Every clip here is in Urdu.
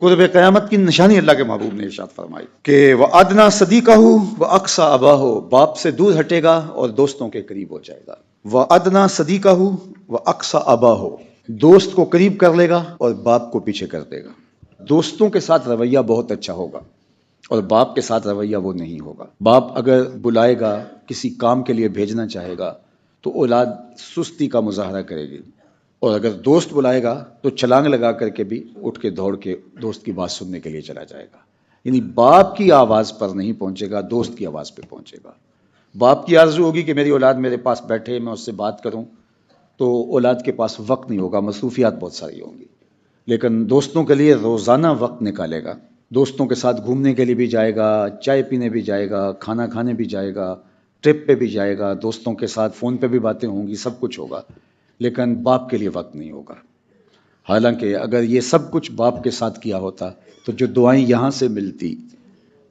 قرب قیامت کی نشانی اللہ کے محبوب نے ارشاد فرمائی کہ وَأَدْنَا صَدِيقَهُ وَأَقْصَى أَبَاهُ، باپ سے دور ہٹے گا اور دوستوں کے قریب ہو جائے گا۔ وَأَدْنَا صَدِيقَهُ وَأَقْصَى أَبَاهُ، دوست کو قریب کر لے گا اور باپ کو پیچھے کر دے گا۔ دوستوں کے ساتھ رویہ بہت اچھا ہوگا اور باپ کے ساتھ رویہ وہ نہیں ہوگا۔ باپ اگر بلائے گا، کسی کام کے لیے بھیجنا چاہے گا تو اولاد سستی کا مظاہرہ کرے گی، اور اگر دوست بلائے گا تو چھلانگ لگا کر کے بھی اٹھ کے دوڑ کے دوست کی بات سننے کے لیے چلا جائے گا۔ یعنی باپ کی آواز پر نہیں پہنچے گا، دوست کی آواز پہ پہنچے گا۔ باپ کی آرزو ہوگی کہ میری اولاد میرے پاس بیٹھے، میں اس سے بات کروں، تو اولاد کے پاس وقت نہیں ہوگا، مصروفیات بہت ساری ہوں گی۔ لیکن دوستوں کے لیے روزانہ وقت نکالے گا، دوستوں کے ساتھ گھومنے کے لیے بھی جائے گا، چائے پینے بھی جائے گا، کھانا کھانے بھی جائے گا، ٹرپ پہ بھی جائے گا، دوستوں کے ساتھ فون پہ بھی باتیں ہوں گی، سب کچھ ہوگا، لیکن باپ کے لیے وقت نہیں ہوگا۔ حالانکہ اگر یہ سب کچھ باپ کے ساتھ کیا ہوتا تو جو دعائیں یہاں سے ملتی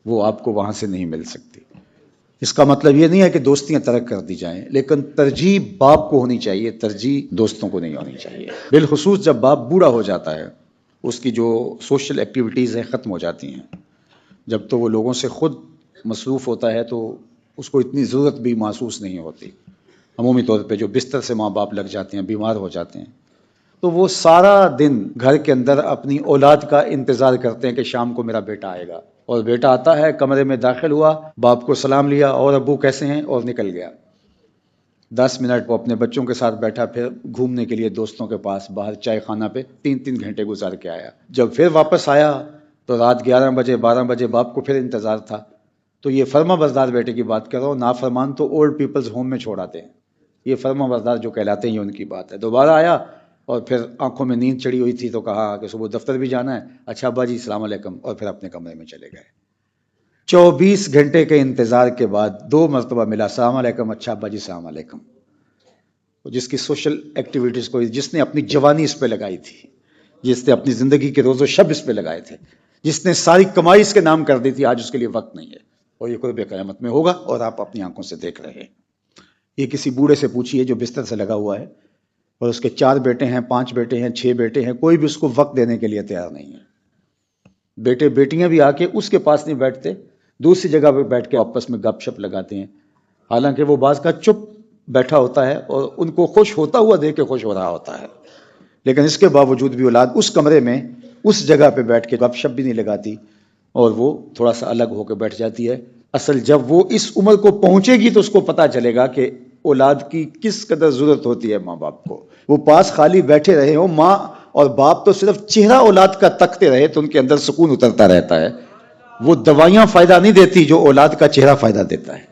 وہ آپ کو وہاں سے نہیں مل سکتی۔ اس کا مطلب یہ نہیں ہے کہ دوستیاں ترک کر دی جائیں، لیکن ترجیح باپ کو ہونی چاہیے، ترجیح دوستوں کو نہیں ہونی چاہیے۔ بالخصوص جب باپ بوڑھا ہو جاتا ہے، اس کی جو سوشل ایکٹیویٹیز ہیں ختم ہو جاتی ہیں، جب تو وہ لوگوں سے خود مصروف ہوتا ہے تو اس کو اتنی ضرورت بھی محسوس نہیں ہوتی۔ عمومی طور پہ جو بستر سے ماں باپ لگ جاتے ہیں، بیمار ہو جاتے ہیں، تو وہ سارا دن گھر کے اندر اپنی اولاد کا انتظار کرتے ہیں کہ شام کو میرا بیٹا آئے گا، اور بیٹا آتا ہے، کمرے میں داخل ہوا، باپ کو سلام لیا، اور ابو کیسے ہیں، اور نکل گیا۔ 10 منٹ وہ اپنے بچوں کے ساتھ بیٹھا، پھر گھومنے کے لیے دوستوں کے پاس باہر چائے خانہ پہ 3 گھنٹے گزار کے آیا۔ جب پھر واپس آیا تو رات 11 بجے 12 بجے باپ کو پھر انتظار تھا۔ تو یہ فرما بردار بیٹے کی بات کر رہا ہوں، نافرمان تو اولڈ پیپلز ہوم میں چھوڑ آتے ہیں، یہ فرما بردار جو کہلاتے ہیں یہ ان کی بات ہے۔ دوبارہ آیا اور پھر آنکھوں میں نیند چڑھی ہوئی تھی تو کہا کہ صبح دفتر بھی جانا ہے، اچھا ابا جی السلام علیکم، اور پھر اپنے کمرے میں چلے گئے۔ 24 گھنٹے کے انتظار کے بعد 2 مرتبہ ملا، السلام علیکم، اچھا ابا جی السلام علیکم۔ جس کی سوشل ایکٹیویٹیز کو، جس نے اپنی جوانی اس پہ لگائی تھی، جس نے اپنی زندگی کے روز و شب اس پہ لگائے تھے، جس نے ساری کمائی اس کے نام کر دی تھی، آج اس کے لیے وقت نہیں ہے، اور یہ قرب قیامت میں ہوگا اور آپ اپنی آنکھوں سے دیکھ رہے ہیں۔ یہ کسی بوڑھے سے پوچھیے جو بستر سے لگا ہوا ہے اور اس کے 4 بیٹے ہیں، 5 بیٹے ہیں، 6 بیٹے ہیں، کوئی بھی اس کو وقت دینے کے لیے تیار نہیں ہے۔ بیٹے بیٹیاں بھی آ کے اس کے پاس نہیں بیٹھتے، دوسری جگہ پہ بیٹھ کے آپس میں گپ شپ لگاتے ہیں، حالانکہ وہ بعض کا چپ بیٹھا ہوتا ہے اور ان کو خوش ہوتا ہوا دیکھ کے خوش ہو رہا ہوتا ہے، لیکن اس کے باوجود بھی اولاد اس کمرے میں اس جگہ پہ بیٹھ کے گپ شپ بھی نہیں لگاتی، اور وہ تھوڑا سا الگ ہو کے بیٹھ جاتی ہے۔ اصل جب وہ اس عمر کو پہنچے گی تو اس کو پتہ چلے گا کہ اولاد کی کس قدر ضرورت ہوتی ہے ماں باپ کو۔ وہ پاس خالی بیٹھے رہے ہوں، ماں اور باپ تو صرف چہرہ اولاد کا تکتے رہے تو ان کے اندر سکون اترتا رہتا ہے۔ وہ دوائیاں فائدہ نہیں دیتی جو اولاد کا چہرہ فائدہ دیتا ہے۔